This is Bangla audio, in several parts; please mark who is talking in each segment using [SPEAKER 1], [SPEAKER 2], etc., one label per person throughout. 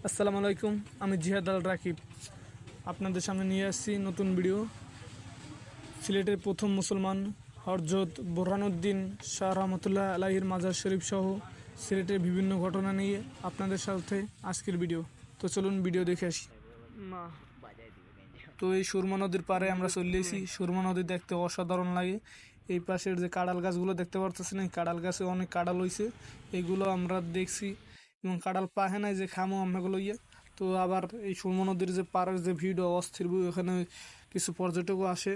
[SPEAKER 1] আসসালামু আলাইকুম, আমি জিহাদ আল রাকিব আপনাদের সামনে নিয়ে আসছি নতুন ভিডিও। সিলেটের প্রথম মুসলমান হযরত বোরহানউদ্দিন শাহ রহমতুল্লাহ আলাইহির মাজার শরীফ সহ সিলেটের বিভিন্ন ঘটনা নিয়ে আপনাদের সাথে আজকের ভিডিও। তো চলুন ভিডিও দেখে আসি। তো এই সুরমা নদীর পাড়ে আমরা চলে এসেছি। সুরমা নদী দেখতে অসাধারণ লাগে। এই পাশের যে কাঁড়াল গাছগুলো দেখতে পারতেছি না, কাঁড়াল গাছে অনেক কাঁড়াল হয়েছে, এগুলো আমরা দেখছি। এবং কাঁড়াল পাহে নাই যে খামো আমরাগুলো তো আবার এই সুরমা নদীর যে পাড়ের যে ভিড় অস্থির ভিড়, এখানে কিছু পর্যটকও আসে।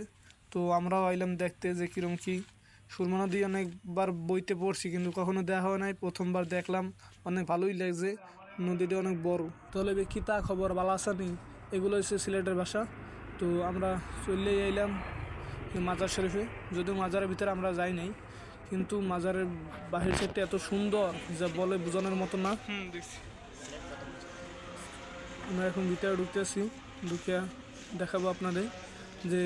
[SPEAKER 1] তো আমরাও আইলাম দেখতে যে কিরম কি। সুরমা নদী অনেকবার বইতে পড়ছি কিন্তু কখনো দেখা হয় নাই, প্রথমবার দেখলাম, অনেক ভালোই লাগছে। নদীটা অনেক বড়। তাহলে কি তা খবর ভালো আসা নেই, এগুলো হচ্ছে সিলেটের ভাষা। তো আমরা চললেই আইলাম মাজার শরীফে। যদিও মাজারের ভিতরে আমরা যাই নাই, কিন্তু মাজারের বাহির সাইডটা এত সুন্দর যা বলে বোঝানোর মতো না। আমরা এখন ভিতরে ঢুকতেছি, ঢুকে দেখাবো আপনাদের যে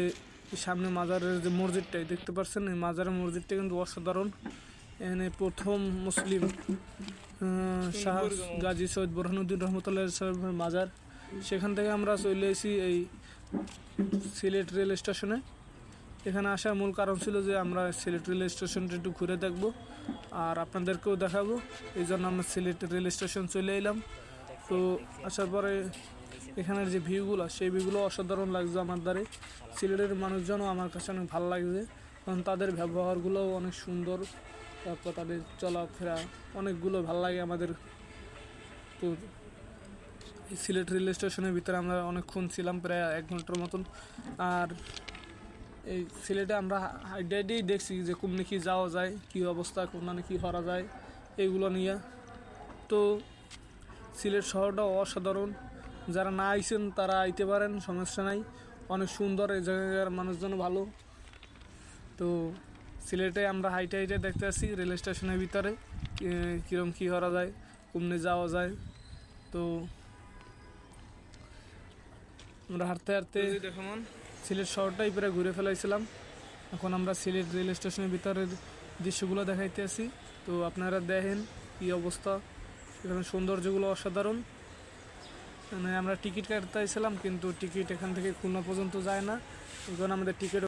[SPEAKER 1] সামনে মাজারের যে মসজিদটাই দেখতে পাচ্ছেন। এই মাজারের মসজিদটা কিন্তু অসাধারণ। এখানে প্রথম মুসলিম শাহ গাজী সৈয়দ বোরহানউদ্দিন রহমতুল্লাহ সাহেবের মাজার। সেখান থেকে আমরা চলে এসেছি এই সিলেট রেল স্টেশনে। এখানে আসার মূল কারণ ছিল যে আমরা সিলেট রেল স্টেশনটা একটু ঘুরে দেখবো আর আপনাদেরকেও দেখাবো। এই জন্য আমরা সিলেট রেল স্টেশন চলে এলাম। তো আসার পরে এখানের যে ভিউগুলো, সেই ভিউগুলো অসাধারণ লাগছে আমার দ্বারে। সিলেটের মানুষজনও আমার কাছে অনেক ভালো লাগছে, কারণ তাদের ব্যবহারগুলোও অনেক সুন্দর। তারপর তাদের চলাফেরা অনেকগুলো ভালো লাগে আমাদের। তো এই সিলেট রেল স্টেশনের ভিতরে আমরা অনেকক্ষণ ছিলাম, প্রায় 1 ঘন্টার মতন। আর এই সিলেটে আমরা হাইডেই দেখছি যে কোন কি যাওয়া যায়, কী অবস্থা, কোন কি করা যায়, এইগুলো নিয়ে। তো সিলেট শহরটা অসাধারণ। যারা না আইছেন তারা আইতে পারেন, সমস্যা নাই, অনেক সুন্দর। এই জায়গার মানুষজন ভালো। তো সিলেটে আমরা হাইটে দেখতে আসি রেল স্টেশনের ভিতরে কীরকম কী করা যায়, কমনে যাওয়া যায়। তো আমরা হাঁটতে হাঁটতে দেখুন সিলেট শহরটাই প্রায় ঘুরে ফেলাইছিলাম। এখন আমরা সিলেট রেল স্টেশনের ভিতরের দৃশ্যগুলো দেখাইতে আসি। তো আপনারা দেখেন কী অবস্থা, এখানে সৌন্দর্যগুলো অসাধারণ। মানে আমরা টিকিট কাটতে চাইছিলাম, কিন্তু টিকিট এখান থেকে খুলনা পর্যন্ত যায় না, এখন আমাদের টিকিট